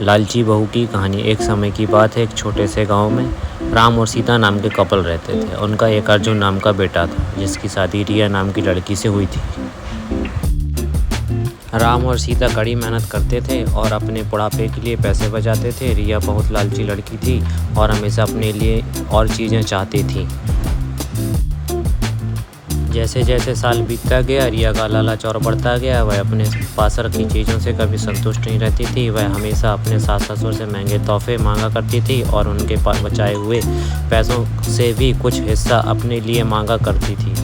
लालची बहू की कहानी। एक समय की बात है, एक छोटे से गांव में राम और सीता नाम के कपल रहते थे। उनका एक अर्जुन नाम का बेटा था, जिसकी शादी रिया नाम की लड़की से हुई थी। राम और सीता कड़ी मेहनत करते थे और अपने बुढ़ापे के लिए पैसे बचाते थे। रिया बहुत लालची लड़की थी और हमेशा अपने लिए और चीज़ें चाहती थी। जैसे जैसे साल बीतता गया, रिया का लालच और बढ़ता गया। वह अपने पास रखी चीज़ों से कभी संतुष्ट नहीं रहती थी। वह हमेशा अपने सास ससुर से महंगे तोहफे मांगा करती थी और उनके पास बचाए हुए पैसों से भी कुछ हिस्सा अपने लिए मांगा करती थी।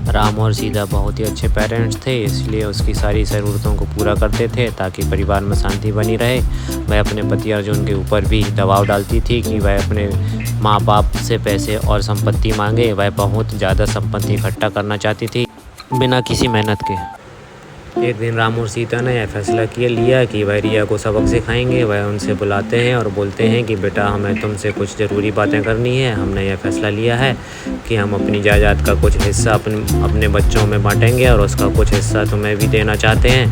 राम और सीता बहुत ही अच्छे पेरेंट्स थे, इसलिए उसकी सारी ज़रूरतों को पूरा करते थे ताकि परिवार में शांति बनी रहे। वह अपने पति अर्जुन के ऊपर भी दबाव डालती थी कि वह अपने माँ बाप से पैसे और संपत्ति मांगे। वह बहुत ज़्यादा संपत्ति इकट्ठा करना चाहती थी बिना किसी मेहनत के। एक दिन राम और सीता ने यह फैसला लिया कि वह रिया को सबक सिखाएंगे। वह उनसे बुलाते हैं और बोलते हैं कि बेटा, हमें तुमसे कुछ ज़रूरी बातें करनी है। हमने यह फैसला लिया है कि हम अपनी जायदाद का कुछ हिस्सा अपने बच्चों में बांटेंगे और उसका कुछ हिस्सा तुम्हें भी देना चाहते हैं।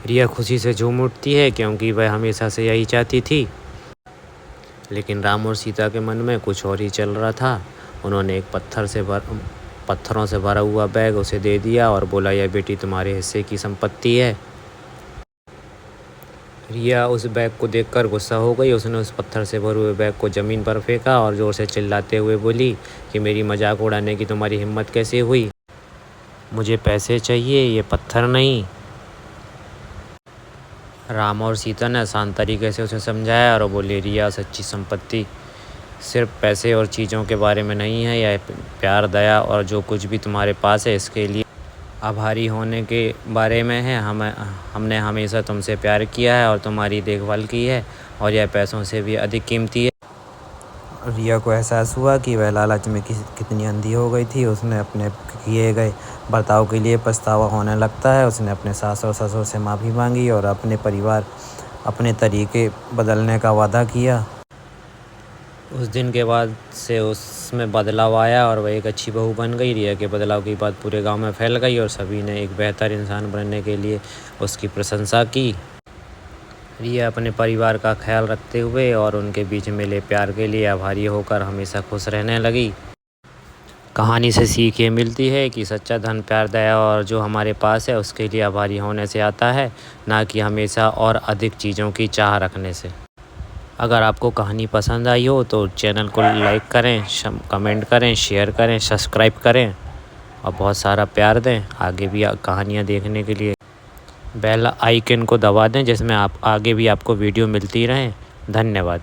रिया खुशी से झूम उठती है क्योंकि वह हमेशा से यही चाहती थी। लेकिन राम और सीता के मन में कुछ और ही चल रहा था। उन्होंने एक पत्थरों से भरा हुआ बैग उसे दे दिया और बोला, यह बेटी तुम्हारे हिस्से की संपत्ति है। रिया उस बैग को देखकर गुस्सा हो गई। उसने उस पत्थर से भरे हुए बैग को ज़मीन पर फेंका और ज़ोर से चिल्लाते हुए बोली कि मेरी मजाक उड़ाने की तुम्हारी हिम्मत कैसे हुई? मुझे पैसे चाहिए, ये पत्थर नहीं। राम और सीता ने आसान तरीके से उसे समझाया और बोले, रिया, सच्ची संपत्ति सिर्फ पैसे और चीज़ों के बारे में नहीं है। यह प्यार, दया और जो कुछ भी तुम्हारे पास है इसके लिए आभारी होने के बारे में है। हमने हमेशा तुमसे प्यार किया है और तुम्हारी देखभाल की है और यह पैसों से भी अधिक कीमती है। रिया को एहसास हुआ कि वह लालच में कितनी अंधी हो गई थी। उसने अपने किए गए बर्ताव के लिए पछतावा होने लगता है। उसने अपने सास और ससुर से माफ़ी मांगी और अपने तरीके बदलने का वादा किया। उस दिन के बाद से उसमें बदलाव आया और वह एक अच्छी बहू बन गई। रिया के बदलाव की बात पूरे गांव में फैल गई और सभी ने एक बेहतर इंसान बनने के लिए उसकी प्रशंसा की। रिया अपने परिवार का ख्याल रखते हुए और उनके बीच मिले प्यार के लिए आभारी होकर हमेशा खुश रहने लगी। कहानी से सीख ये मिलती है कि सच्चा धन प्यार, दया और जो हमारे पास है उसके लिए आभारी होने से आता है, ना कि हमेशा और अधिक चीज़ों की चाह रखने से। अगर आपको कहानी पसंद आई हो तो चैनल को लाइक करें, कमेंट करें, शेयर करें, सब्सक्राइब करें और बहुत सारा प्यार दें। आगे भी कहानियाँ देखने के लिए बेल आइकन को दबा दें, जिसमें आगे भी आपको वीडियो मिलती रहें। धन्यवाद।